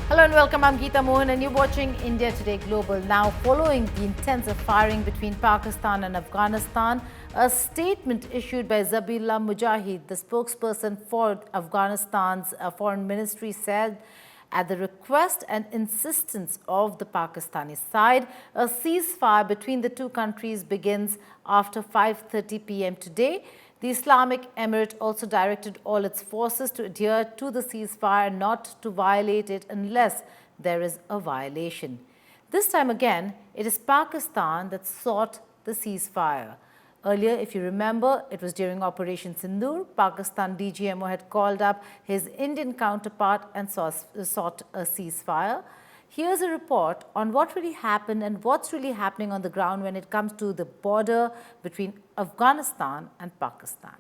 Hello and welcome. I'm Geeta Mohan and you're watching India Today Global. Now, following the intensive firing between Pakistan and Afghanistan, a statement issued by Zabihullah Mujahid, the spokesperson for Afghanistan's foreign ministry, said, at the request and insistence of the Pakistani side, a ceasefire between the two countries begins after 5:30 p.m. today. The Islamic Emirate also directed all its forces to adhere to the ceasefire, not to violate it unless there is a violation. This time again, it is Pakistan that sought the ceasefire. Earlier, if you remember, it was during Operation Sindoor. Pakistan DGMO had called up his Indian counterpart and sought a ceasefire. Here's a report on what really happened and what's really happening on the ground when it comes to the border between Afghanistan and Pakistan.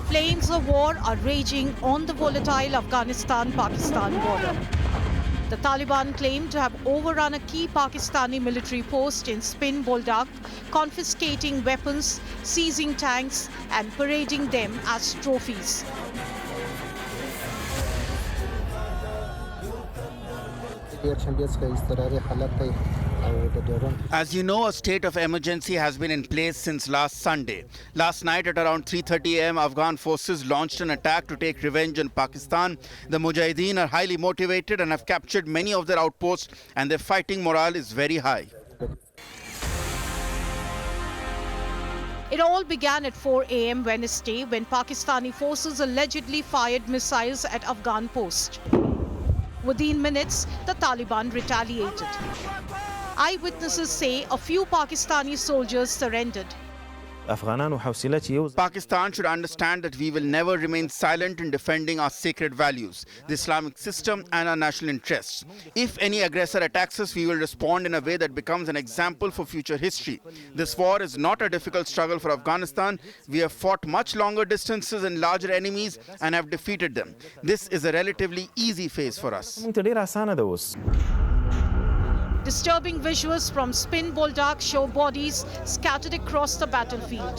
Flames of war are raging on the volatile Afghanistan-Pakistan border. The Taliban claim to have overrun a key Pakistani military post in Spin Boldak, confiscating weapons, seizing tanks and parading them as trophies. As you know, a state of emergency has been in place since last Sunday. Last night at around 3:30 a.m., Afghan forces launched an attack to take revenge on Pakistan. The Mujahideen are highly motivated and have captured many of their outposts, and their fighting morale is very high. It all began at 4 a.m. Wednesday when Pakistani forces allegedly fired missiles at Afghan posts. Within minutes, the Taliban retaliated. Eyewitnesses say a few Pakistani soldiers surrendered. Pakistan should understand that we will never remain silent in defending our sacred values, the Islamic system and our national interests. If any aggressor attacks us, we will respond in a way that becomes an example for future history. This war is not a difficult struggle for Afghanistan. We have fought much longer distances and larger enemies and have defeated them. This is a relatively easy phase for us. Disturbing visuals from Spin Boldak show bodies scattered across the battlefield.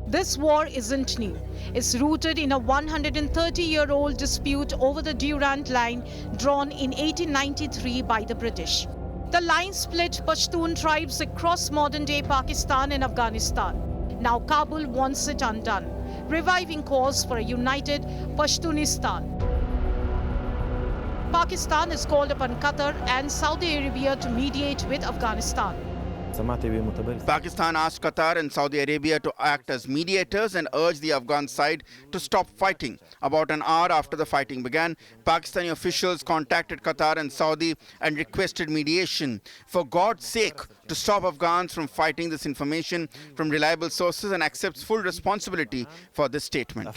This war isn't new. It's rooted in a 130-year-old dispute over the Durand Line drawn in 1893 by the British. The line split Pashtun tribes across modern-day Pakistan and Afghanistan. Now Kabul wants it undone, reviving calls for a united Pashtunistan. Pakistan has called upon Qatar and Saudi Arabia to mediate with Afghanistan. Pakistan asked Qatar and Saudi Arabia to act as mediators and urged the Afghan side to stop fighting. About an hour after the fighting began, Pakistani officials contacted Qatar and Saudi and requested mediation. For God's sake, to stop Afghans from fighting. This information from reliable sources and accepts full responsibility for this statement.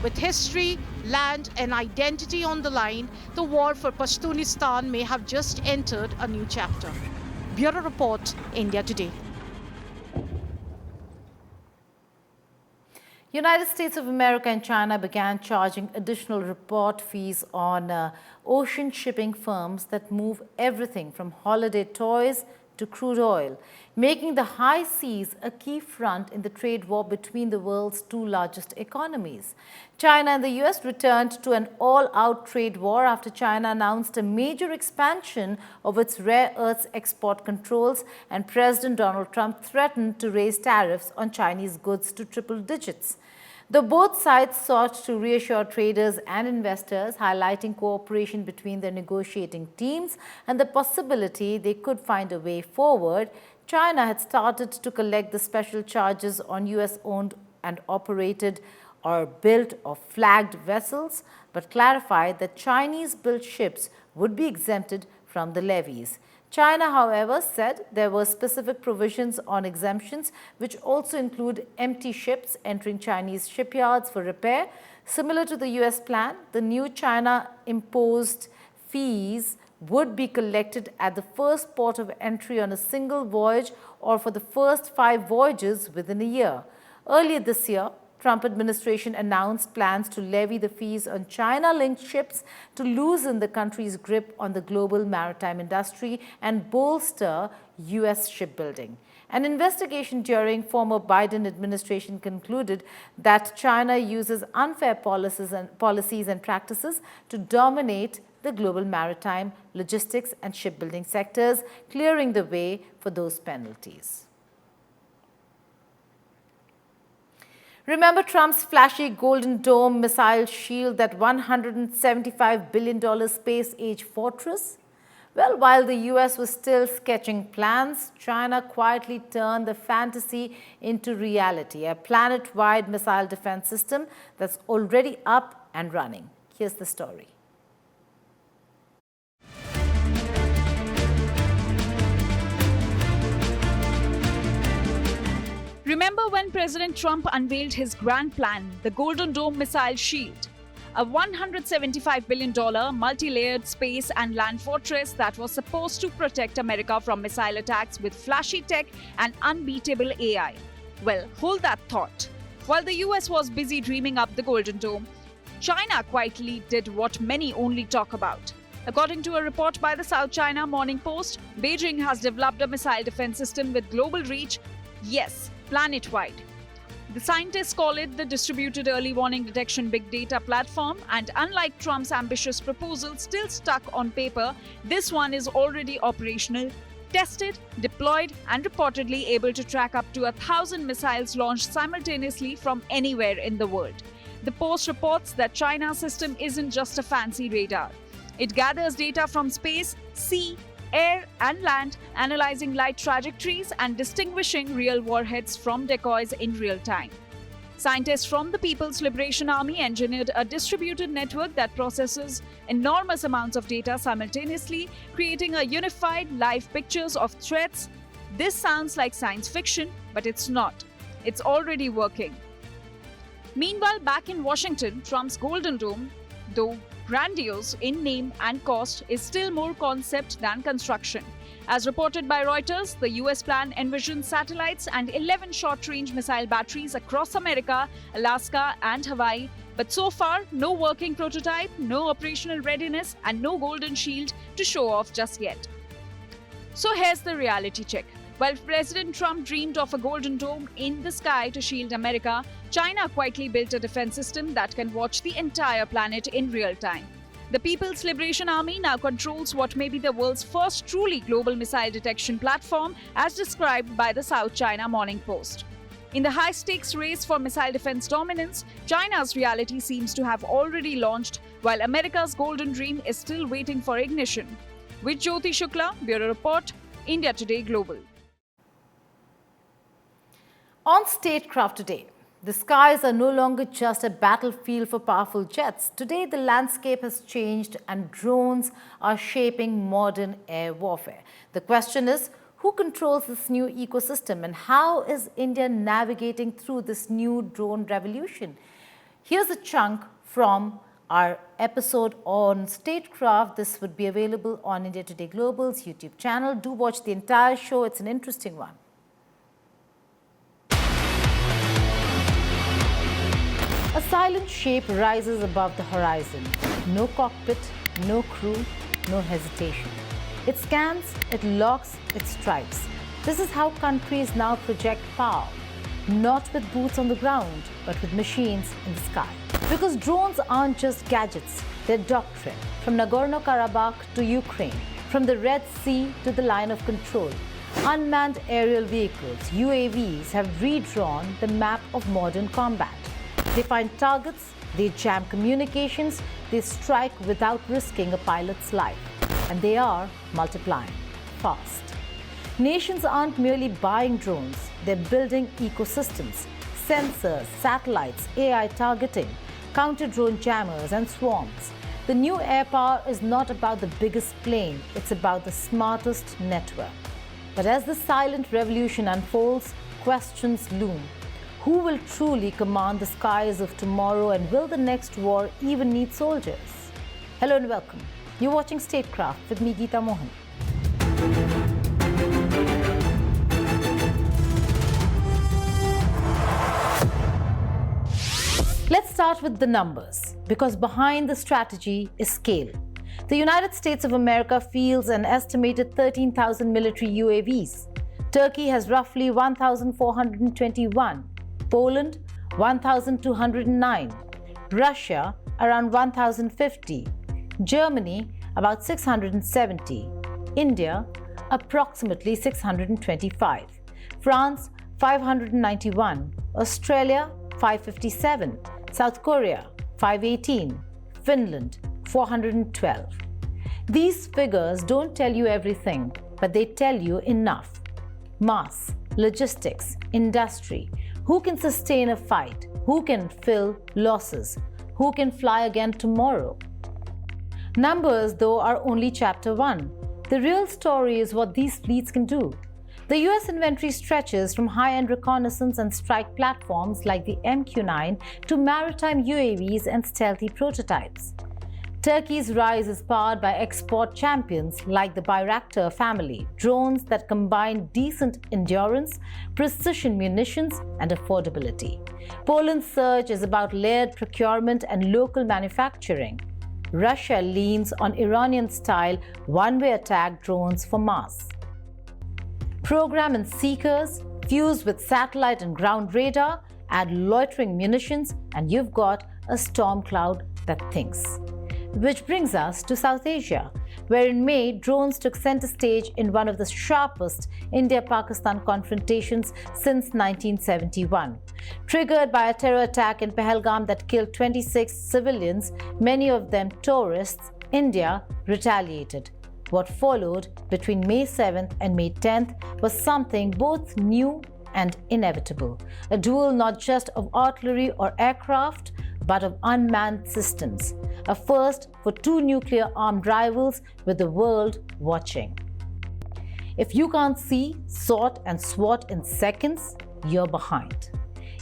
With history, land and identity on the line, the war for Pashtunistan may have just entered a new chapter. Bureau Report, India Today. United States of America and China began charging additional report fees on ocean shipping firms that move everything from holiday toys to crude oil, making the high seas a key front in the trade war between the world's two largest economies. China and the US returned to an all-out trade war after China announced a major expansion of its rare earths export controls, and President Donald Trump threatened to raise tariffs on Chinese goods to triple digits. Though both sides sought to reassure traders and investors, highlighting cooperation between their negotiating teams and the possibility they could find a way forward, China had started to collect the special charges on US-owned and operated or built or flagged vessels, but clarified that Chinese-built ships would be exempted from the levies. China, however, said there were specific provisions on exemptions, which also include empty ships entering Chinese shipyards for repair. Similar to the US plan, the new China-imposed fees would be collected at the first port of entry on a single voyage or for the first 5 voyages within a year. Earlier this year, Trump administration announced plans to levy the fees on China-linked ships to loosen the country's grip on the global maritime industry and bolster U.S. shipbuilding. An investigation during former Biden administration concluded that China uses unfair policies and practices to dominate the global maritime, logistics and shipbuilding sectors, clearing the way for those penalties. Remember Trump's flashy Golden Dome missile shield, that $175 billion space-age fortress? Well, while the US was still sketching plans, China quietly turned the fantasy into reality, a planet-wide missile defense system that's already up and running. Here's the story. Remember when President Trump unveiled his grand plan, the Golden Dome missile shield, a $175 billion multi-layered space and land fortress that was supposed to protect America from missile attacks with flashy tech and unbeatable AI. Well, hold that thought. While the US was busy dreaming up the Golden Dome, China quietly did what many only talk about. According to a report by the South China Morning Post, Beijing has developed a missile defense system with global reach, yes, planet-wide. The scientists call it the Distributed Early Warning Detection Big Data Platform, and unlike Trump's ambitious proposal still stuck on paper, this one is already operational, tested, deployed, and reportedly able to track up to 1,000 missiles launched simultaneously from anywhere in the world. The Post reports that China's system isn't just a fancy radar. It gathers data from space, sea, air and land, analyzing light trajectories and distinguishing real warheads from decoys in real time. Scientists from the People's Liberation Army engineered a distributed network that processes enormous amounts of data simultaneously, creating a unified live pictures of threats. This sounds like science fiction, but it's not. It's already working. Meanwhile, back in Washington, Trump's Golden Dome, though grandiose in name and cost, is still more concept than construction. As reported by Reuters, the US plan envisions satellites and 11 short-range missile batteries across America, Alaska and Hawaii. But so far, no working prototype, no operational readiness and no golden shield to show off just yet. So here's the reality check. While President Trump dreamed of a golden dome in the sky to shield America, China quietly built a defense system that can watch the entire planet in real time. The People's Liberation Army now controls what may be the world's first truly global missile detection platform, as described by the South China Morning Post. In the high-stakes race for missile defense dominance, China's reality seems to have already launched, while America's golden dream is still waiting for ignition. With Jyoti Shukla, Bureau Report, India Today Global. On Statecraft today, the skies are no longer just a battlefield for powerful jets. Today, the landscape has changed and drones are shaping modern air warfare. The question is, who controls this new ecosystem and how is India navigating through this new drone revolution? Here's a chunk from our episode on Statecraft. This would be available on India Today Global's YouTube channel. Do watch the entire show. It's an interesting one. A silent shape rises above the horizon. No cockpit, no crew, no hesitation. It scans, it locks, it strikes. This is how countries now project power. Not with boots on the ground, but with machines in the sky. Because drones aren't just gadgets, they're doctrine. From Nagorno-Karabakh to Ukraine, from the Red Sea to the line of control. Unmanned aerial vehicles, UAVs, have redrawn the map of modern combat. They find targets, they jam communications, they strike without risking a pilot's life. And they are multiplying fast. Nations aren't merely buying drones, they're building ecosystems, sensors, satellites, AI targeting, counter-drone jammers and swarms. The new air power is not about the biggest plane, it's about the smartest network. But as the silent revolution unfolds, questions loom. Who will truly command the skies of tomorrow, and will the next war even need soldiers? Hello and welcome. You're watching Statecraft with me, Geeta Mohan. Let's start with the numbers, because behind the strategy is scale. The United States of America fields an estimated 13,000 military UAVs. Turkey has roughly 1,421. Poland, 1,209. Russia, around 1,050. Germany, about 670. India, approximately 625. France, 591. Australia, 557. South Korea, 518. Finland, 412. These figures don't tell you everything, but they tell you enough. Mass, logistics, industry. Who can sustain a fight? Who can fill losses? Who can fly again tomorrow? Numbers, though, are only chapter 1. The real story is what these fleets can do. The US inventory stretches from high-end reconnaissance and strike platforms like the MQ-9 to maritime UAVs and stealthy prototypes. Turkey's rise is powered by export champions like the Bayraktar family, drones that combine decent endurance, precision munitions, and affordability. Poland's surge is about layered procurement and local manufacturing. Russia leans on Iranian-style one-way attack drones for mass. Program and seekers, fused with satellite and ground radar, add loitering munitions, and you've got a storm cloud that thinks. Which brings us to South Asia, where in May, drones took center stage in one of the sharpest India-Pakistan confrontations since 1971. Triggered by a terror attack in Pahalgam that killed 26 civilians, many of them tourists, India retaliated. What followed between May 7th and May 10th was something both new and inevitable. A duel not just of artillery or aircraft, but of unmanned systems. A first for two nuclear-armed rivals with the world watching. If you can't see, sort and SWAT in seconds, you're behind.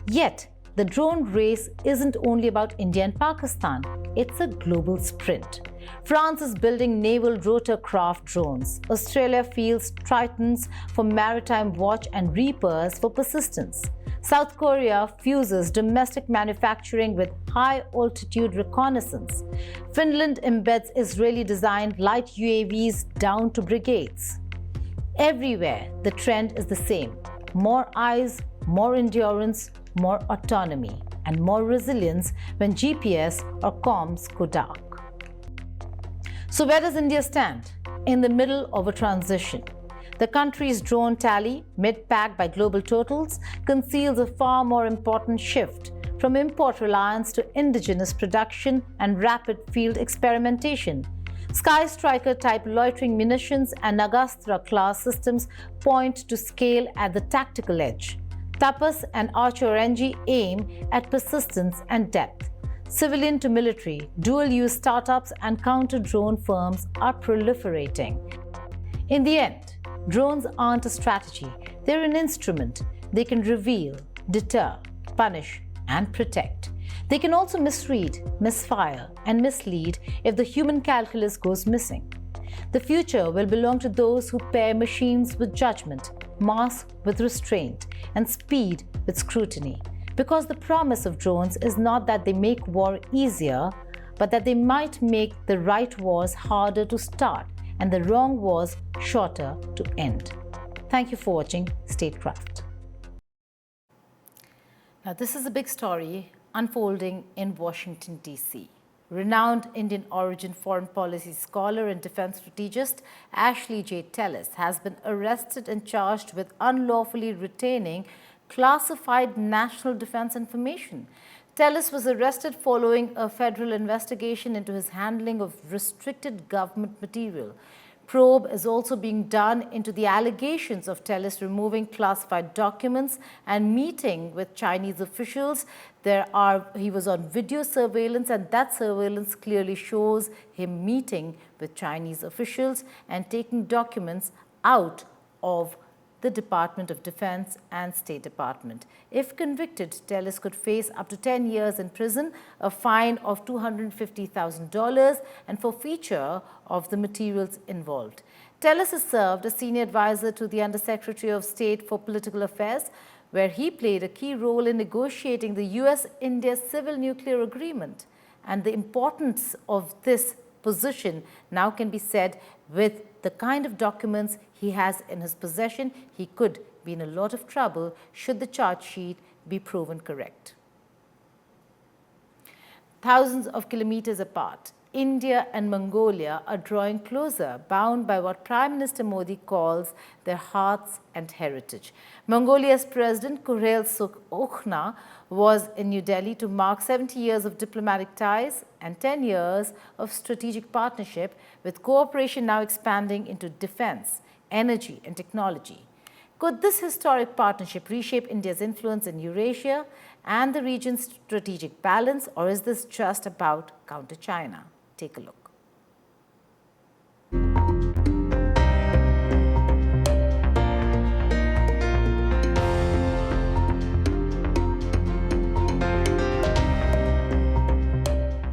Yet, the drone race isn't only about India and Pakistan. It's a global sprint. France is building naval rotorcraft drones. Australia fields Tritons for maritime watch and Reapers for persistence. South Korea fuses domestic manufacturing with high-altitude reconnaissance. Finland embeds Israeli-designed light UAVs down to brigades. Everywhere, the trend is the same. More eyes, more endurance, more autonomy, and more resilience when GPS or comms go dark. So where does India stand? In the middle of a transition. The country's drone tally, mid-pack by global totals, conceals a far more important shift from import reliance to indigenous production and rapid field experimentation. Sky Striker-type loitering munitions and Nagastra-class systems point to scale at the tactical edge. Tapas and Archer-NG aim at persistence and depth. Civilian to military, dual-use startups and counter-drone firms are proliferating. In the end, drones aren't a strategy, they're an instrument. They can reveal, deter, punish, and protect. They can also misread, misfire, and mislead if the human calculus goes missing. The future will belong to those who pair machines with judgment, mass with restraint, and speed with scrutiny. Because the promise of drones is not that they make war easier, but that they might make the right wars harder to start and the wrong wars shorter to end. Thank you for watching Statecraft. Now, this is a big story unfolding in Washington, D.C. Renowned Indian origin foreign policy scholar and defense strategist Ashley Tellis has been arrested and charged with unlawfully retaining classified national defense information. Tellis was arrested following a federal investigation into his handling of restricted government material. Probe is also being done into the allegations of Tellis removing classified documents and meeting with Chinese officials. He was on video surveillance, and that surveillance clearly shows him meeting with Chinese officials and taking documents out of the Department of Defense and State Department. If convicted, Tellis could face up to 10 years in prison, a fine of $250,000, and forfeiture of the materials involved. Tellis has served as senior advisor to the Undersecretary of State for Political Affairs, where he played a key role in negotiating the US-India Civil Nuclear Agreement. And the importance of this position now can be said with the kind of documents he has in his possession. He could be in a lot of trouble should the charge sheet be proven correct. Thousands of kilometers apart, India and Mongolia are drawing closer, bound by what Prime Minister Modi calls their hearts and heritage. Mongolia's President Kurel Sukhna was in New Delhi to mark 70 years of diplomatic ties and 10 years of strategic partnership, with cooperation now expanding into defense, energy and technology. Could this historic partnership reshape India's influence in Eurasia and the region's strategic balance, or is this just about counter China? Take a look.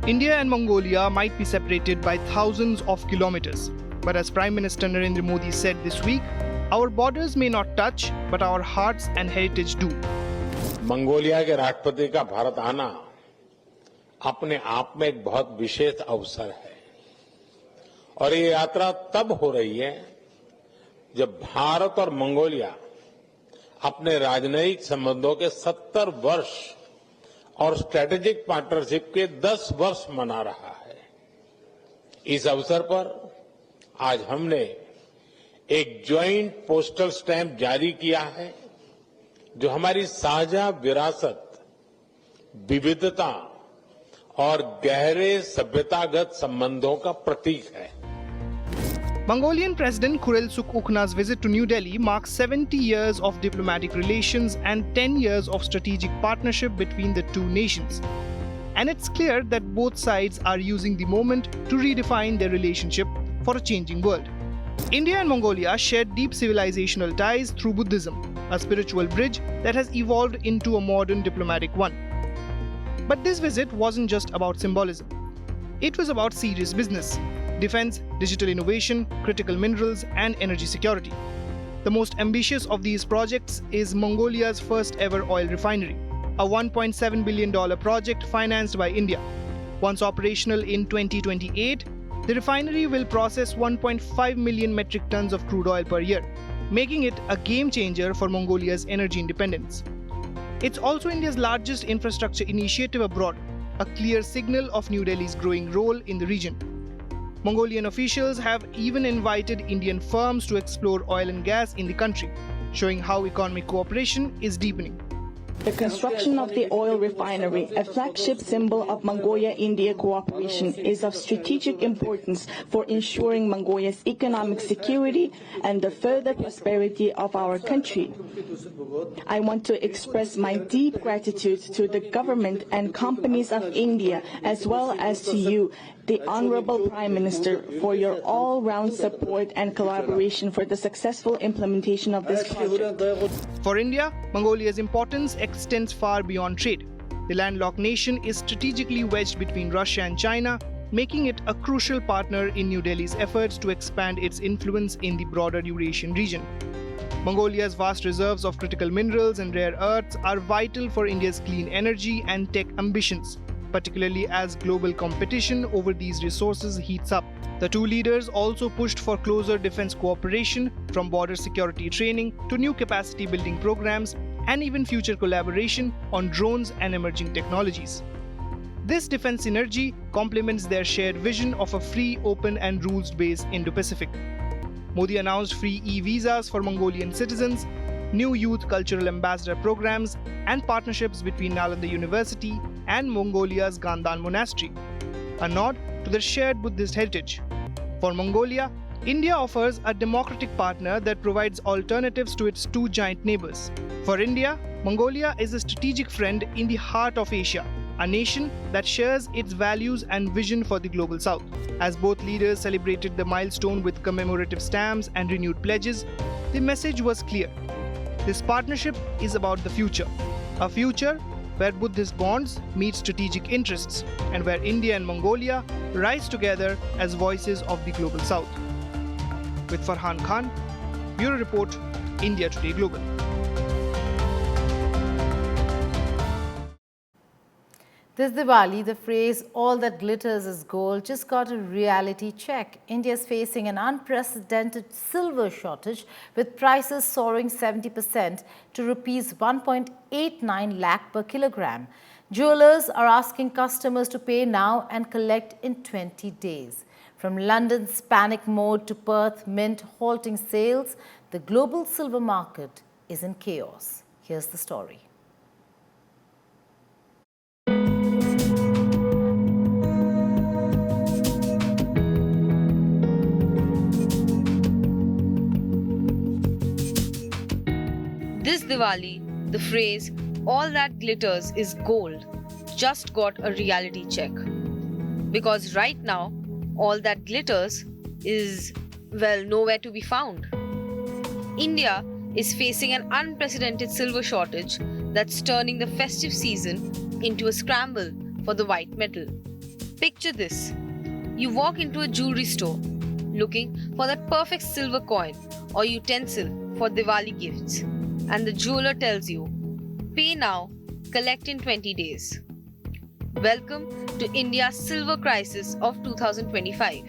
India and Mongolia might be separated by thousands of kilometers, but as Prime Minister Narendra Modi said this week, our borders may not touch, but our hearts and heritage do. Mongolia के राष्ट्रपति का भारत आना अपने आप में एक बहुत विशेष अवसर है और ये यात्रा तब हो रही है जब भारत और मंगोलिया अपने राजनयिक संबंधों के 70 वर्ष और स्ट्रेटेजिक पार्टनरशिप के 10 वर्ष मना रहा है। इस अवसर पर आज हमने एक ज्वाइंट पोस्टल स्टैंप जारी किया है जो हमारी साझा विरासत, विविधता और गहरे सभ्यतागत संबंधों का प्रतीक है। Mongolian President Kurel Sukhna's visit to New Delhi marks 70 years of diplomatic relations and 10 years of strategic partnership between the two nations. And it's clear that both sides are using the moment to redefine their relationship for a changing world. India and Mongolia share deep civilizational ties through Buddhism, a spiritual bridge that has evolved into a modern diplomatic one. But this visit wasn't just about symbolism. It was about serious business: defense, digital innovation, critical minerals, and energy security. The most ambitious of these projects is Mongolia's first ever oil refinery, a $1.7 billion project financed by India. Once operational in 2028, the refinery will process 1.5 million metric tons of crude oil per year, making it a game changer for Mongolia's energy independence. It's also India's largest infrastructure initiative abroad, a clear signal of New Delhi's growing role in the region. Mongolian officials have even invited Indian firms to explore oil and gas in the country, showing how economic cooperation is deepening. The construction of the oil refinery, a flagship symbol of Mongolia-India cooperation, is of strategic importance for ensuring Mongolia's economic security and the further prosperity of our country. I want to express my deep gratitude to the government and companies of India, as well as to you, the Honorable Prime Minister, for your all-round support and collaboration for the successful implementation of this project. For India, Mongolia's importance extends far beyond trade. The landlocked nation is strategically wedged between Russia and China, making it a crucial partner in New Delhi's efforts to expand its influence in the broader Eurasian region. Mongolia's vast reserves of critical minerals and rare earths are vital for India's clean energy and tech ambitions, particularly as global competition over these resources heats up. The two leaders also pushed for closer defense cooperation, from border security training to new capacity building programs, and even future collaboration on drones and emerging technologies. This defense synergy complements their shared vision of a free, open, and rules-based Indo-Pacific. Modi announced free e-visas for Mongolian citizens, new youth cultural ambassador programs, and partnerships between Nalanda University and Mongolia's Gandan Monastery, a nod to their shared Buddhist heritage. For Mongolia, India offers a democratic partner that provides alternatives to its two giant neighbors. For India, Mongolia is a strategic friend in the heart of Asia, a nation that shares its values and vision for the global south. As both leaders celebrated the milestone with commemorative stamps and renewed pledges, the message was clear. This partnership is about the future, a future where Buddhist bonds meet strategic interests and where India and Mongolia rise together as voices of the global south. With Farhan Khan, Bureau Report, India Today Global. This Diwali, the phrase "all that glitters is gold" just got a reality check. India is facing an unprecedented silver shortage, with prices soaring 70% to rupees 1.89 lakh per kilogram. Jewelers are asking customers to pay now and collect in 20 days. From London's panic mode to Perth Mint halting sales, the global silver market is in chaos. Here's the story. This Diwali, the phrase "all that glitters is gold" just got a reality check. Because right now, all that glitters is, well, nowhere to be found. India is facing an unprecedented silver shortage that's turning the festive season into a scramble for the white metal. Picture this. You walk into a jewelry store looking for that perfect silver coin or utensil for Diwali gifts. And the jeweler tells you, pay now, collect in 20 days. Welcome to India's silver crisis of 2025.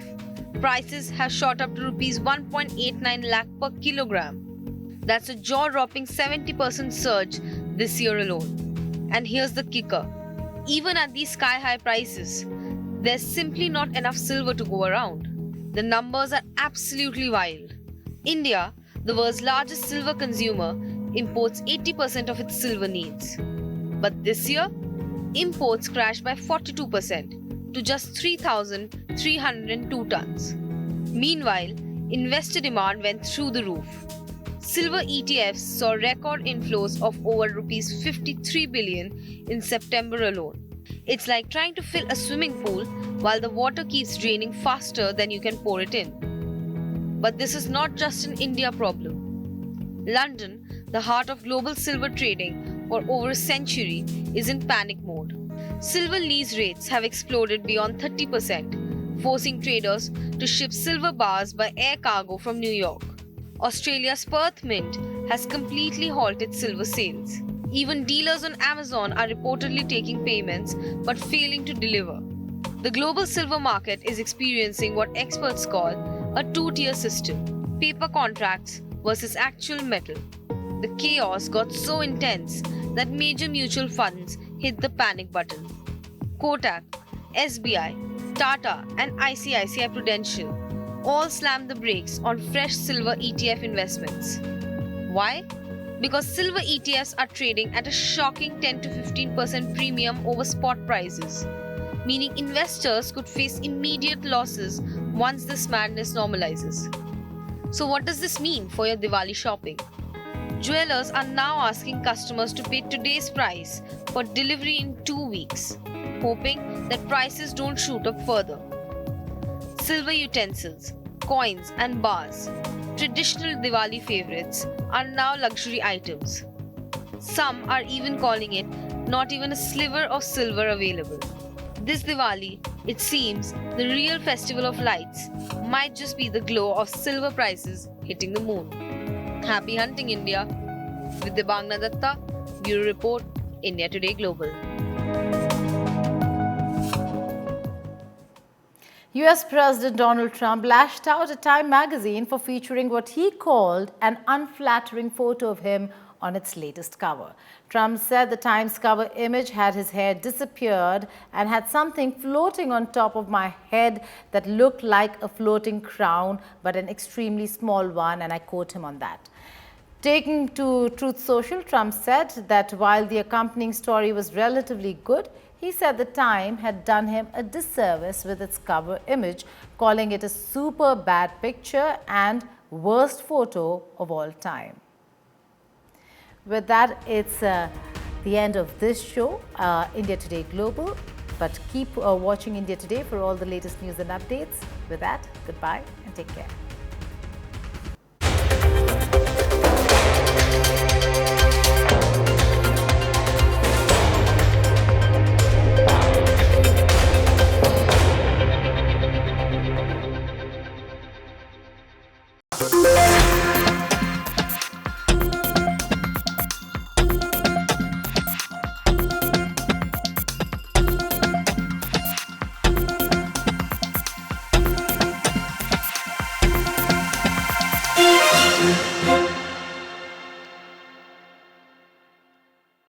Prices have shot up to rupees 1.89 lakh per kilogram. That's a jaw-dropping 70% surge this year alone. And here's the kicker. Even at these sky-high prices, there's simply not enough silver to go around. The numbers are absolutely wild. India, the world's largest silver consumer, imports 80% of its silver needs. But this year, imports crashed by 42% to just 3,302 tons. Meanwhile, investor demand went through the roof. Silver ETFs saw record inflows of over rupees 53 billion in September alone. It's like trying to fill a swimming pool while the water keeps draining faster than you can pour it in. But this is not just an India problem. London, the heart of global silver trading for over a century, is in panic mode. Silver lease rates have exploded beyond 30%, forcing traders to ship silver bars by air cargo from New York. Australia's Perth Mint has completely halted silver sales. Even dealers on Amazon are reportedly taking payments but failing to deliver. The global silver market is experiencing what experts call a two-tier system: paper contracts versus actual metal. The chaos got so intense that major mutual funds hit the panic button. Kotak, SBI, Tata, and ICICI Prudential all slammed the brakes on fresh silver ETF investments. Why? Because silver ETFs are trading at a shocking 10 to 15% premium over spot prices, meaning investors could face immediate losses once this madness normalizes. So what does this mean for your Diwali shopping? Jewelers are now asking customers to pay today's price for delivery in 2 weeks, hoping that prices don't shoot up further. Silver utensils, coins and bars, traditional Diwali favorites, are now luxury items. Some are even calling it not even a sliver of silver available. This Diwali, it seems, the real festival of lights might just be the glow of silver prices hitting the moon. Happy hunting, India! With Debangna Datta, Bureau Report, India Today Global. US President Donald Trump lashed out at Time magazine for featuring what he called an unflattering photo of him on its latest cover. Trump said the Times cover image had his hair disappeared and had something floating on top of my head that looked like a floating crown, but an extremely small one, and I quote him on that. Taking to Truth Social, Trump said that while the accompanying story was relatively good, he said the Time had done him a disservice with its cover image, calling it a super bad picture and worst photo of all time. With that, it's the end of this show, India Today Global. But keep watching India Today for all the latest news and updates. With that, goodbye and take care.